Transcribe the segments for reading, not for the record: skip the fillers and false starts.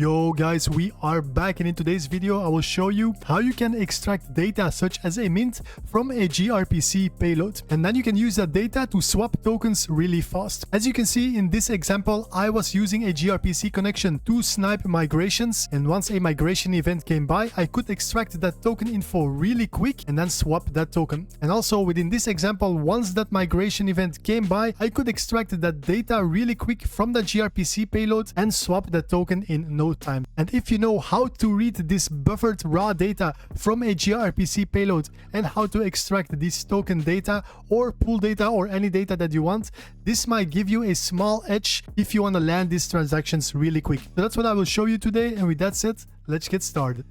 Yo guys, we are back, and in today's video I will show you how you can extract data such as a mint from a gRPC payload, and then you can use that data to swap tokens really fast. As you can see in this example, I was using a gRPC connection to Snipe migrations, and once a migration event came by, I could extract that token info really quick and then swap that token. And also within this example, once that migration event came by, I could extract that data really quick from the gRPC payload and swap that token in no time. And if you know how to read this buffered raw data from a gRPC payload and how to extract this token data or pool data or any data that you want, this might give you a small edge if you want to land these transactions really quick. So that's what I will show you today, and with that said, let's get started.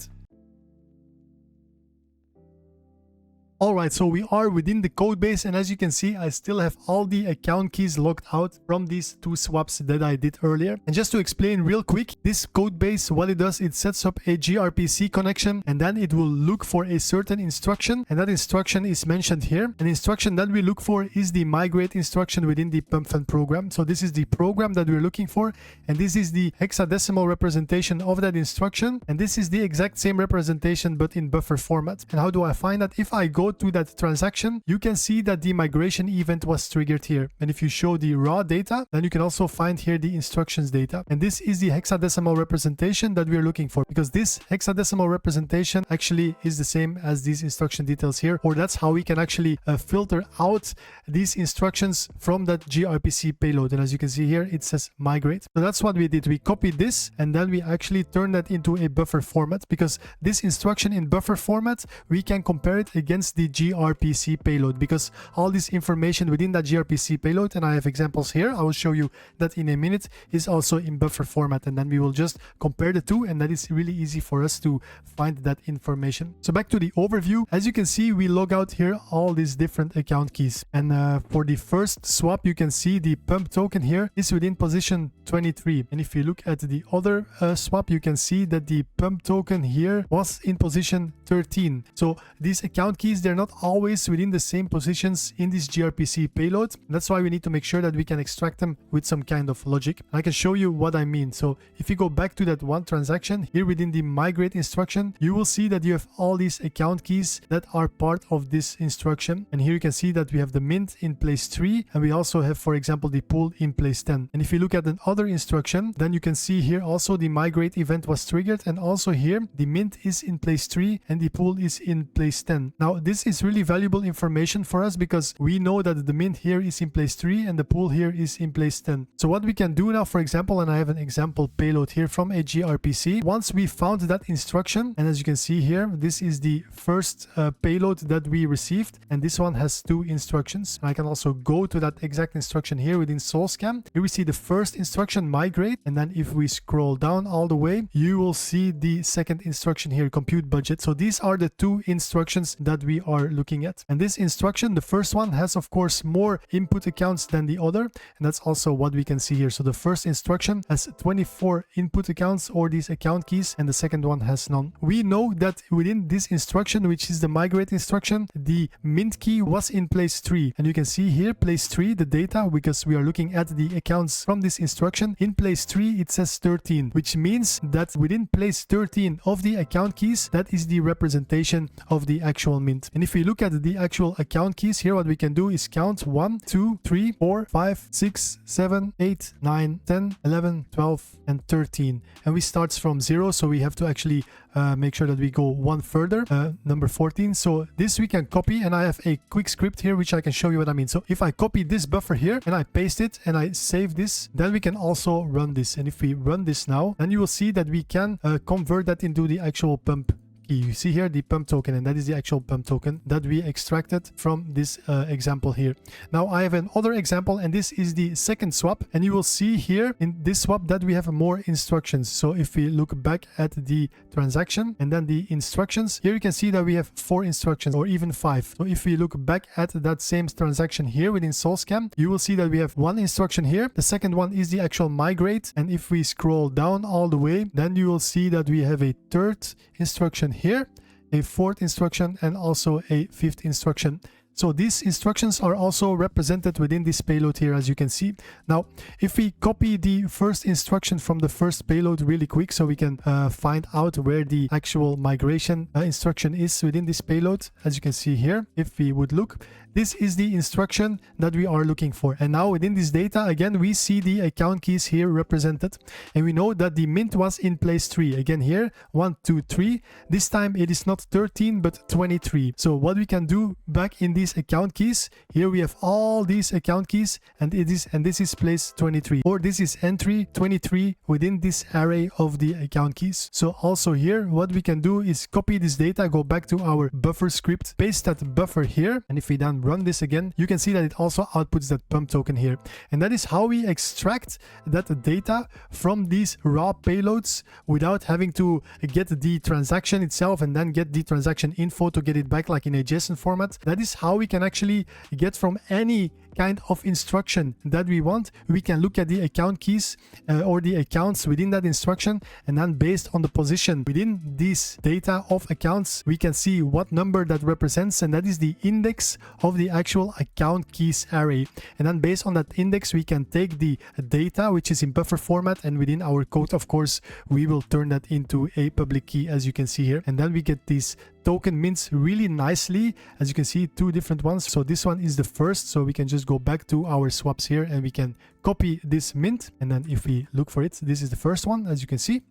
Alright, so we are within the code base, and as you can see, I still have all the account keys locked out from these two swaps that I did earlier. And just to explain real quick, this code base, what it does, it sets up a gRPC connection, and then it will look for a certain instruction, and that instruction is mentioned here. An instruction that we look for is the migrate instruction within the PumpSwap program. So this is the program that we're looking for, and this is the hexadecimal representation of that instruction, and this is the exact same representation but in buffer format. And how do I find that? If I go to that transaction, you can see that the migration event was triggered here, and if you show the raw data, then you can also find here the instructions data, and this is the hexadecimal representation that we are looking for, because this hexadecimal representation actually is the same as these instruction details here, or that's how we can actually filter out these instructions from that gRPC payload. And as you can see here, it says migrate. So that's what we did. We copied this and then we actually turned that into a buffer format, because this instruction in buffer format, we can compare it against the gRPC payload, because all this information within that gRPC payload, and I have examples here, I will show you that in a minute, is also in buffer format, and then we will just compare the two, and that is really easy for us to find that information. So back to the overview, as you can see, we log out here all these different account keys, and for the first swap, you can see the pump token here is within position 23, and if you look at the other swap, you can see that the pump token here was in position 13. So these account keys, they're not always within the same positions in this gRPC payload. That's why we need to make sure that we can extract them with some kind of logic. I can show you what I mean. So if you go back to that one transaction here within the migrate instruction, you will see that you have all these account keys that are part of this instruction. And here you can see that we have the mint in place 3, and we also have, for example, the pool in place 10. And if you look at another instruction, then you can see here also the migrate event was triggered, and also here the mint is in place 3 and the pool is in place 10. Now this is really valuable information for us, because we know that the mint here is in place 3 and the pool here is in place 10. So what we can do now, for example, and I have an example payload here from a gRPC, once we found that instruction, and as you can see here, this is the first payload that we received, and this one has two instructions. I can also go to that exact instruction here within SolScam. Here we see the first instruction, migrate, and then if we scroll down all the way, you will see the second instruction here, compute budget. So these are the two instructions that we are looking at. And this instruction, the first one, has of course more input accounts than the other, and that's also what we can see here. So the first instruction has 24 input accounts, or these account keys, and the second one has none. We know that within this instruction, which is the migrate instruction, the mint key was in place 3, and you can see here place 3, the data, because we are looking at the accounts from this instruction. In place 3 it says 13, which means that within place 13 of the account keys, that is the representation of the actual mint. And if we look at the actual account keys here, what we can do is count 1, 2, 3, 4, 5, 6, 7, 8, 9, 10, 11, 12, and 13. And we start from 0, so we have to actually make sure that we go one further, number 14. So this we can copy, and I have a quick script here which I can show you what I mean. So if I copy this buffer here and I paste it and I save this, then we can also run this. And if we run this now, then you will see that we can convert that into the actual pump. You see here the pump token, and that is the actual pump token that we extracted from this example here. Now I have another example, and this is the second swap, and you will see here in this swap that we have more instructions. So if we look back at the transaction and then the instructions, here you can see that we have 4 instructions, or even 5. So if we look back at that same transaction here within SolScam, you will see that we have 1 instruction here. The second one is the actual migrate, and if we scroll down all the way, then you will see that we have a third instruction here, a fourth instruction, and also a fifth instruction. So these instructions are also represented within this payload here, as you can see. Now, if we copy the first instruction from the first payload really quick, so we can find out where the actual migration instruction is within this payload, as you can see here, if we would look, this is the instruction that we are looking for. And now within this data, again, we see the account keys here represented. And we know that the mint was in place 3. Again here, 1, 2, 3. This time it is not 13, but 23. So what we can do back in these account keys, here we have all these account keys, and this is place 23. Or this is entry 23 within this array of the account keys. So also here, what we can do is copy this data, go back to our buffer script, paste that buffer here. And if we then run this again, you can see that it also outputs that pump token here. And that is how we extract that data from these raw payloads without having to get the transaction itself and then get the transaction info to get it back like in a JSON format. That is how we can actually get from any kind of instruction that we want. We can look at the account keys or the accounts within that instruction, and then based on the position within this data of accounts, we can see what number that represents, and that is the index of the actual account keys array. And then based on that index, we can take the data, which is in buffer format, and within our code, of course, we will turn that into a public key, as you can see here. And then we get these token mints really nicely, as you can see, 2 different ones. So this one is the first, so we can just go back to our swaps here and we can copy this mint. And then if we look for it, this is the first one, as you can see.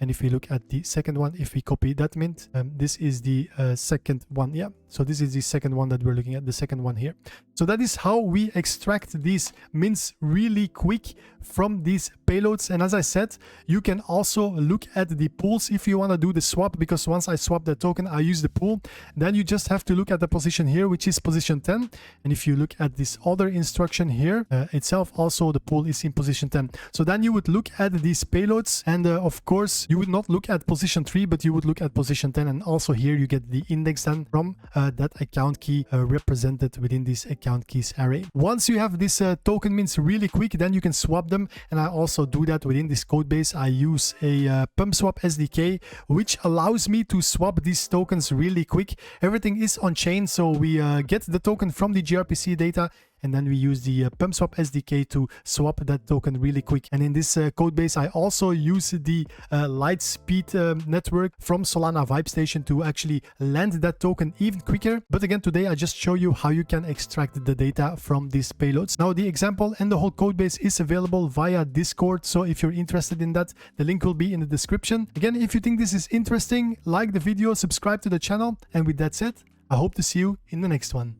And if we look at the second one, if we copy that mint, this is the second one. Yeah, so this is the second one that we're looking at, the second one here. So that is how we extract these mints really quick from these payloads. And as I said, you can also look at the pools if you want to do the swap, because once I swap the token, I use the pool. Then you just have to look at the position here, which is position 10. And if you look at this other instruction here itself, also the pool is in position 10. So then you would look at these payloads, and of course, you would not look at position 3, but you would look at position 10. And also here you get the index then from that account key represented within this account keys array. Once you have this token mints really quick, then you can swap them. And I also do that within this code base. I use a PumpSwap SDK, which allows me to swap these tokens really quick. Everything is on chain, so we get the token from the gRPC data, and then we use the PumpSwap SDK to swap that token really quick. And in this code base, I also use the Lightspeed network from Solana Vibe Station to actually land that token even quicker. But again, today I just show you how you can extract the data from these payloads. Now, the example and the whole code base is available via Discord. So if you're interested in that, the link will be in the description. Again, if you think this is interesting, like the video, subscribe to the channel. And with that said, I hope to see you in the next one.